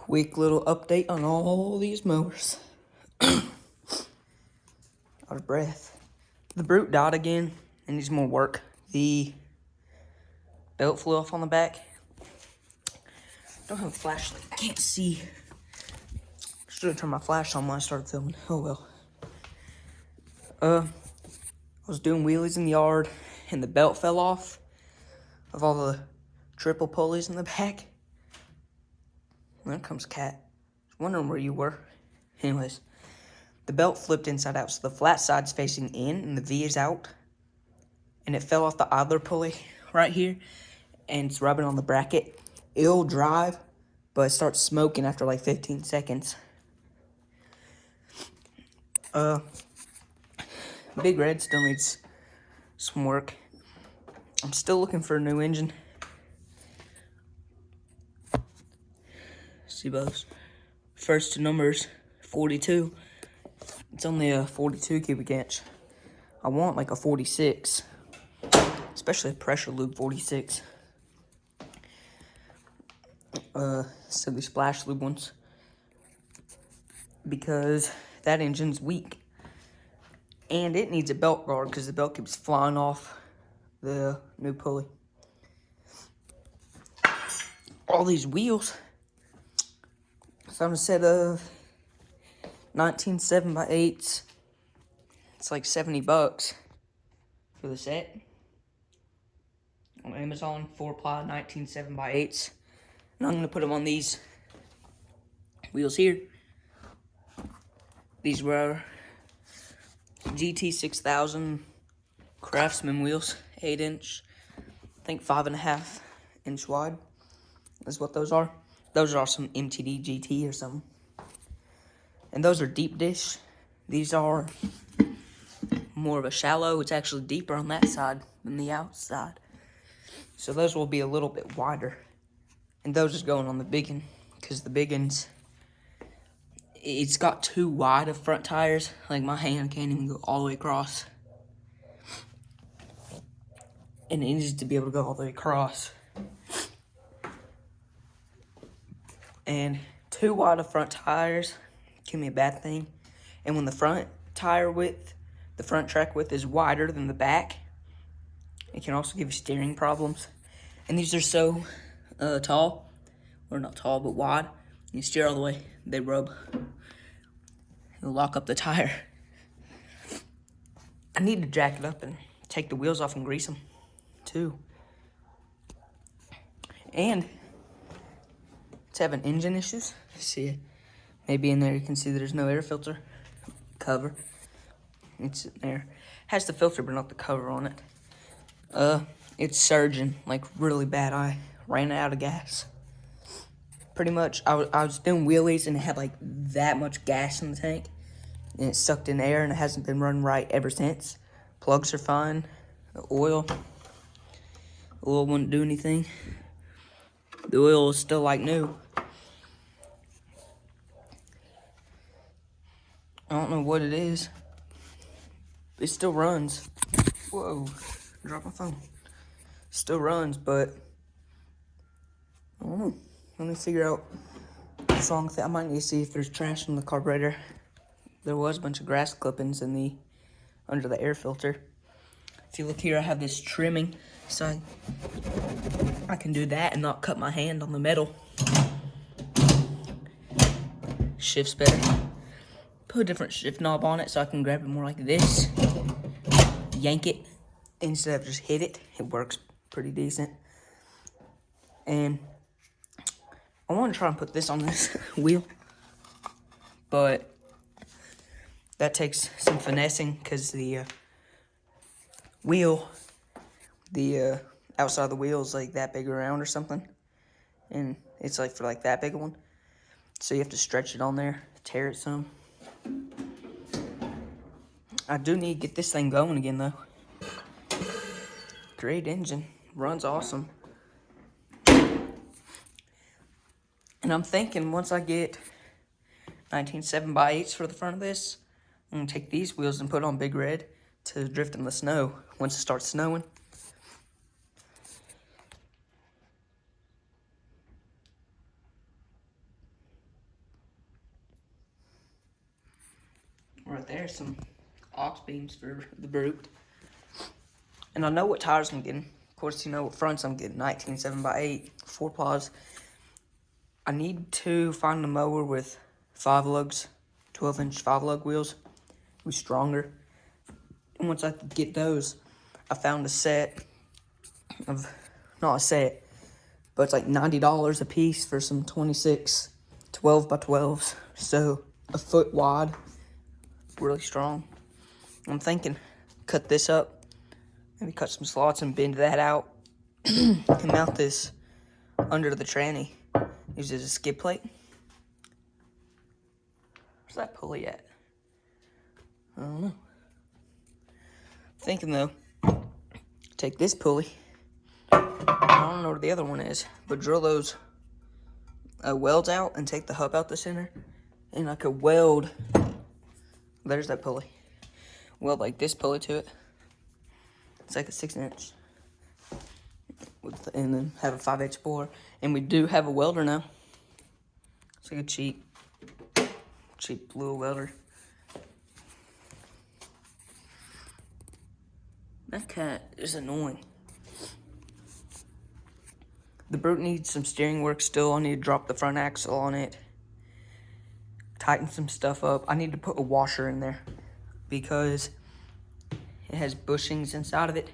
quick little update on all these mowers. Out of breath. The Brute died again and needs more work. The belt flew off on the back. Don't have a flashlight. I can't see. Should have turned my flash on when I started filming. Oh well. I was doing wheelies in the yard and the belt fell off of all the triple pulleys in the back. And there comes Cat. I was wondering where you were. Anyways, the belt flipped inside out, so the flat side's facing in and the V is out. And it fell off the idler pulley right here, and it's rubbing on the bracket. It'll drive, but it starts smoking after like 15 seconds. Big Red still needs some work. I'm still looking for a new engine. See those? First to numbers 42. It's only a 42 cubic inch. I want like a 46, especially a pressure lube 46. So the splash lube ones, because that engine's weak. And it needs a belt guard because the belt keeps flying off the new pulley. All these wheels. I found a set of 19 7x8s. It's like $70 for the set. On Amazon, 4-ply 19 7x8s. And I'm going to put them on these wheels here. These were GT 6000 Craftsman wheels, 8-inch, I think 5.5 inch wide is what those are. Those are some MTD GT or something. And those are deep dish. These are more of a shallow. It's actually deeper on that side than the outside. So those will be a little bit wider. And those is going on the big one, because the big ones, it's got too wide of front tires. Like my hand can't even go all the way across. And it needs to be able to go all the way across. And too wide of front tires can be a bad thing. And when the front tire width, the front track width is wider than the back, it can also give you steering problems. And these are so tall, or not tall, but wide. You steer all the way, they rub. It'll lock up the tire. I need to jack it up and take the wheels off and grease them, too. And it's having engine issues. See it? Maybe in there you can see that there's no air filter cover. It's in there. Has the filter but not the cover on it. It's surging like really bad. I ran out of gas. Pretty much, I was doing wheelies and it had like that much gas in the tank. And it sucked in air and it hasn't been running right ever since. Plugs are fine. The oil wouldn't do anything. The oil is still like new. I don't know what it is. It still runs. Whoa, dropped my phone. Still runs, but I don't know. Let me figure out what's wrong with it. I might need to see if there's trash in the carburetor. There was a bunch of grass clippings in under the air filter. If you look here, I have this trimming, so I can do that and not cut my hand on the metal. Shifts better. Put a different shift knob on it so I can grab it more like this. Yank it instead of just hit it. It works pretty decent. And I want to try and put this on this wheel, but that takes some finessing because the wheel, the outside of the wheel is like that big around or something, and it's like for like that big one. So you have to stretch it on there, tear it some. I do need to get this thing going again though. Great engine, runs awesome. And I'm thinking once I get 19 7x8s for the front of this, I'm gonna take these wheels and put on Big Red to drift in the snow once it starts snowing. right there, some aux beams for the brute. And I know what tires I'm getting. Of course, you know what fronts I'm getting. 19 7x8, 4 paws. I need to find a mower with 5 lugs, 12-inch 5-lug wheels. Be stronger. And once I get those, I found a set of, not a set, but it's like $90 a piece for some 26 12x12s. So a foot wide, really strong. I'm thinking cut this up, maybe cut some slots and bend that out and mount this under the tranny. Use it as a skid plate. Where's that pulley at? I don't know. Thinking though, take this pulley. I don't know where the other one is, but drill those welds out and take the hub out the center, and I could weld. There's that pulley. Weld like this pulley to it. It's like a 6-inch, and then have a 5/8 bore. And we do have a welder now. It's like a cheap little welder. That cat is annoying. The brute needs some steering work still. I need to drop the front axle on it. Tighten some stuff up. I need to put a washer in there because it has bushings inside of it.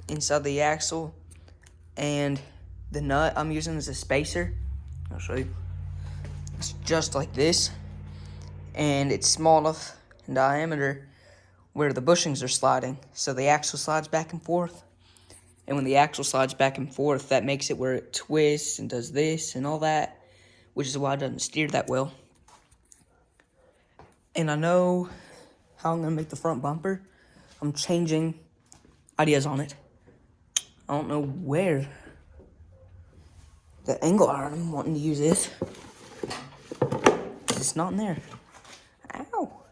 Inside the axle. And the nut I'm using is a spacer. I'll show you. It's just like this. And it's small enough in diameter where the bushings are sliding. So the axle slides back and forth. And when the axle slides back and forth, that makes it where it twists and does this and all that, which is why it doesn't steer that well. And I know how I'm going to make the front bumper. I'm changing ideas on it. I don't know where the angle iron I'm wanting to use is. It's not in there. Ow.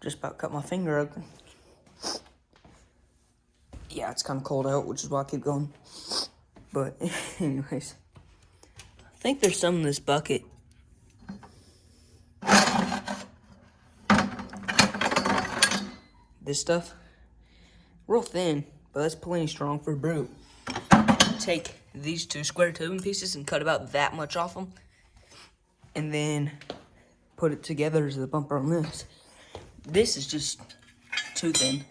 Just about cut my finger open. Yeah, it's kind of cold out, which is why I keep going. But anyways, I think there's some in this bucket. This stuff, real thin, but that's plenty strong for a brute. Take these 2 square tubing pieces and cut about that much off them, and then put it together as the bumper on this. This is just too thin.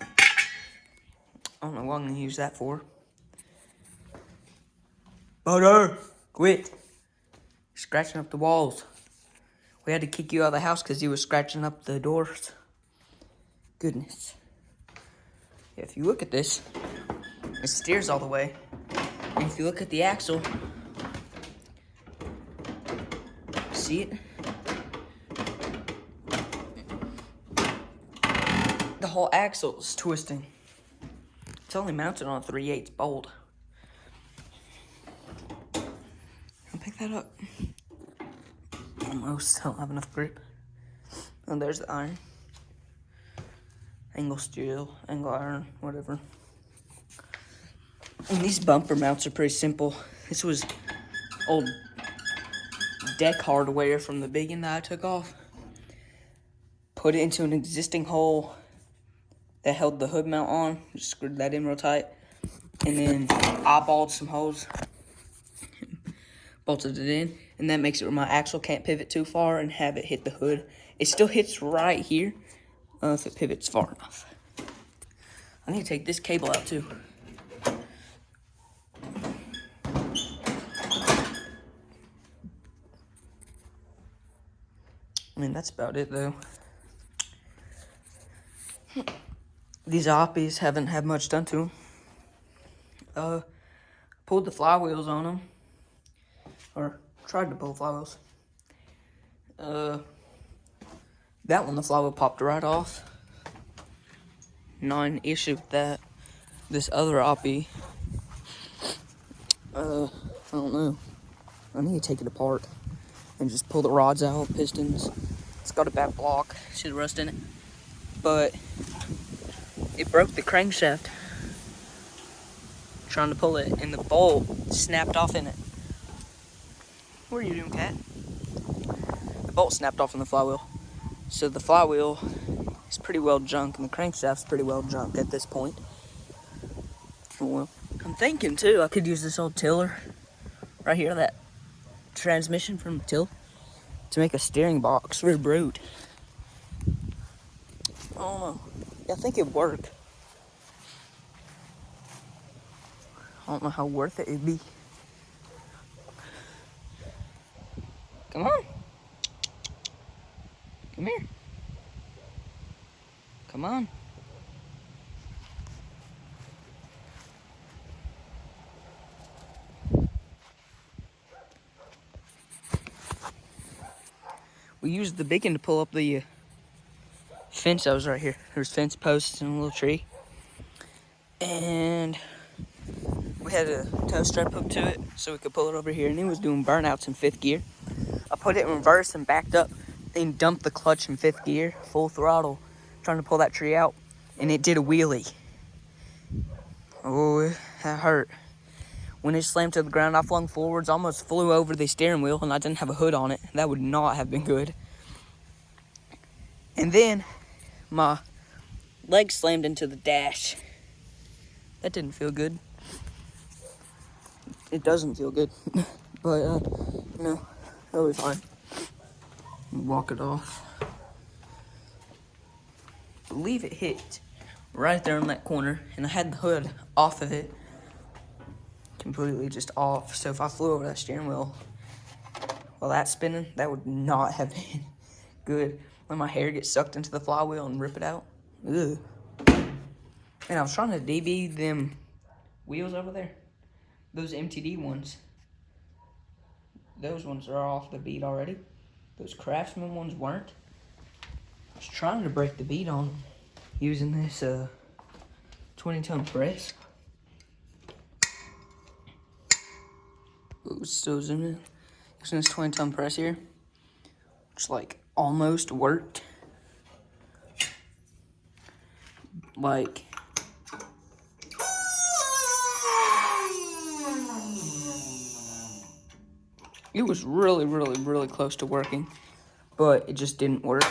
I don't know what I'm gonna use that for. Butter, quit scratching up the walls. We had to kick you out of the house because you was scratching up the doors. Goodness. If you look at this, it steers all the way. And if you look at the axle, see it? The whole axle is twisting. It's only mounted on a 3/8 bolt. I'll pick that up. Almost. I don't have enough grip. And there's the iron. Angle steel, angle iron, whatever. And these bumper mounts are pretty simple. This was old deck hardware from the biggin that I took off. Put it into an existing hole that held the hood mount on. Just screwed that in real tight. And then eyeballed some holes. Bolted it in. And that makes it where my axle can't pivot too far and have it hit the hood. It still hits right here. If it pivots far enough. I need to take this cable out too. I mean, that's about it though. These oppies haven't had much done to them. Pulled the flywheels on them. Or tried to pull flywheels. That one, the flywheel popped right off. Non-issue with that. This other oppie, I don't know. I need to take it apart and just pull the rods out, pistons. It's got a bad block, should rust in it. But it broke the crankshaft trying to pull it, and the bolt snapped off in it. What are you doing, cat? The bolt snapped off in the flywheel. So the flywheel is pretty well junk, and the crankshaft's pretty well junk at this point. Well, I'm thinking too, I could use this old tiller right here, that transmission from the till, to make a steering box for a brute. I don't know. I think it'd work. I don't know how worth it it'd be. Come on. Come here. Come on. We used the beacon to pull up the fence that was right here. There's fence posts and a little tree. And we had a tow strap hooked to it so we could pull it over here. And it was doing burnouts in 5th gear. I put it in reverse and backed up, then dumped the clutch in 5th gear, full throttle, trying to pull that tree out. And it did a wheelie. Oh, that hurt. When it slammed to the ground, I flung forwards, almost flew over the steering wheel, and I didn't have a hood on it. That would not have been good. And then my leg slammed into the dash. That didn't feel good. It doesn't feel good. But, no, that'll be fine. Walk it off. I believe it hit right there in that corner, and I had the hood off of it. Completely just off. So if I flew over that steering wheel while that's spinning, that would not have been good. When my hair gets sucked into the flywheel and rip it out. Ugh. And I was trying to DB them wheels over there. Those MTD ones. Those ones are off the bead already. Those Craftsman ones weren't. I was trying to break the bead on them using this 20-ton press. Ooh, still zooming in. Using this 20-ton press here, which like almost worked. Like, it was really, really, really close to working, but it just didn't work.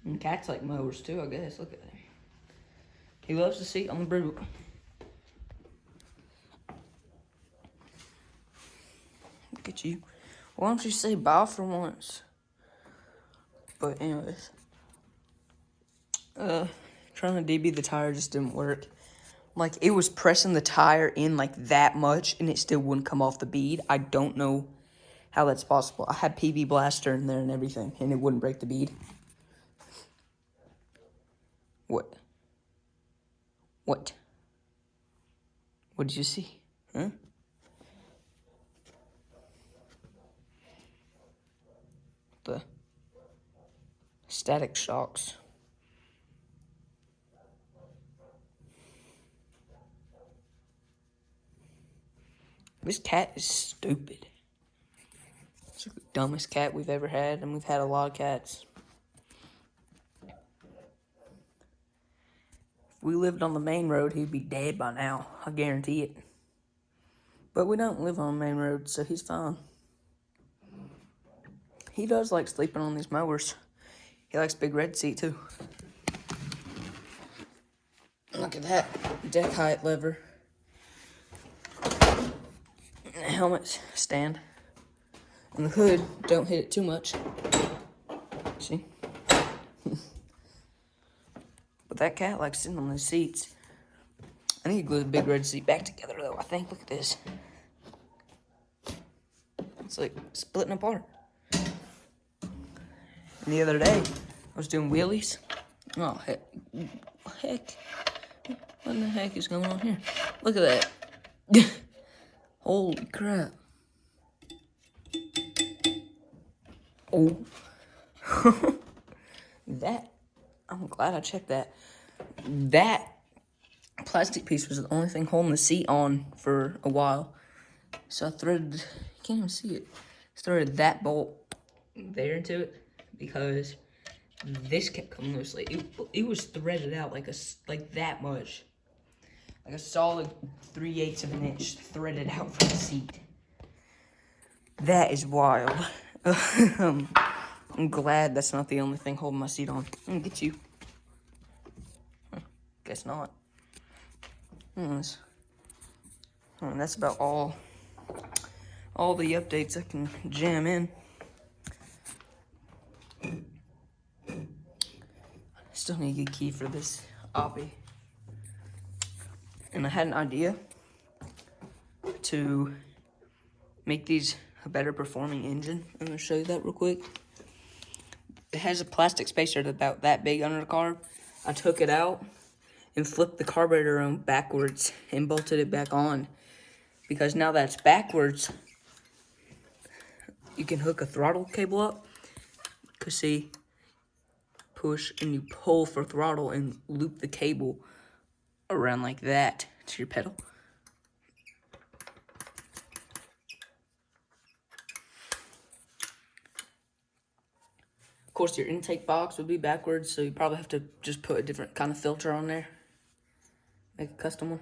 And cats like mowers too, I guess. Look at him. He loves to sit on the brute. Look at you. Why don't you say bye for once? But anyways, trying to DB the tire just didn't work. Like, it was pressing the tire in like that much, and it still wouldn't come off the bead. I don't know how that's possible. I had PB Blaster in there and everything, and it wouldn't break the bead. What? What? What did you see? Huh? The static shocks. This cat is stupid. It's the dumbest cat we've ever had, and we've had a lot of cats. If we lived on the main road, he'd be dead by now. I guarantee it. But we don't live on the main road, so he's fine. He does like sleeping on these mowers. He likes Big Red seat, too. Look at that deck height lever. Helmet stand. And the hood, don't hit it too much. See? But that cat likes sitting on those seats. I need to glue the Big Red seat back together, though, I think. Look at this. It's like splitting apart. And the other day, I was doing wheelies. Oh, heck. What in the heck is going on here? Look at that. Holy crap. Oh. I'm glad I checked that. That plastic piece was the only thing holding the seat on for a while. So I threaded, you can't even see it. Threaded that bolt there into it because this kept coming loose. Like it was threaded out like that much. Like a solid 3/8 of an inch threaded out from the seat. That is wild. I'm glad that's not the only thing holding my seat on. I'm gonna get you. Guess not. Anyways, that's about all the updates I can jam in. Still need a good key for this Oppie. And I had an idea to make these a better performing engine. I'm gonna show you that real quick. It has a plastic spacer that's about that big under the carb. I took it out and flipped the carburetor around backwards and bolted it back on. Because now that's backwards, you can hook a throttle cable up. Cause see, push and you pull for throttle and loop the cable around like that to your pedal. Of course, your intake box would be backwards, so you probably have to just put a different kind of filter on there. Make a custom one.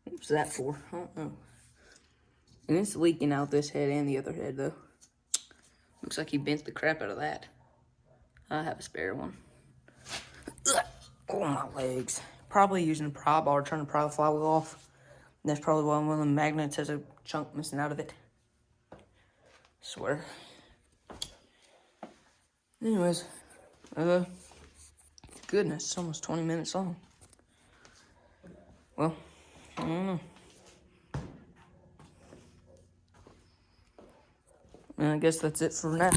What's that for? I don't know. And it's leaking out this head and the other head, though. Looks like he bent the crap out of that. I have a spare one. Ugh. Oh, my legs. Probably using a pry bar trying to pry the flywheel off. That's probably why one of the magnets has a chunk missing out of it. Swear. Anyways, goodness, it's almost 20 minutes long. Well, I don't know. And I guess that's it for now.